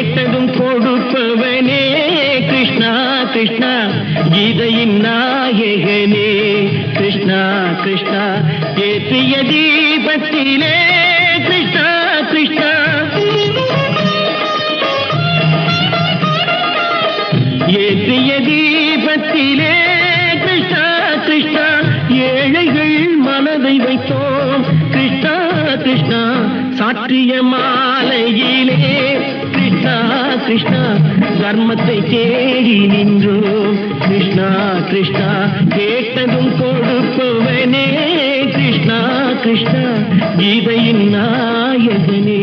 கேட்டதும் கொடுப்பவனே கிருஷ்ணா கிருஷ்ணா கீதையின் நாயகனே கிருஷ்ணா கிருஷ்ணா ஏற்றிய தீபத்திலே கிருஷ்ணா கிருஷ்ணா ஏற்றிய தீபத்திலே கிருஷ்ணா கிருஷ்ணா ஏழைகள் மனதை வைத்தோம் கிருஷ்ணா கிருஷ்ணா சாற்றிய மாலையிலே கிருஷ்ணா கிருஷ்ணா தர்மத்தை தேடி நின்றோம் கிருஷ்ணா கிருஷ்ணா கேட்டதும் கொடுப்பவனே கிருஷ்ணா கிருஷ்ணா கீதையின் நாயகனே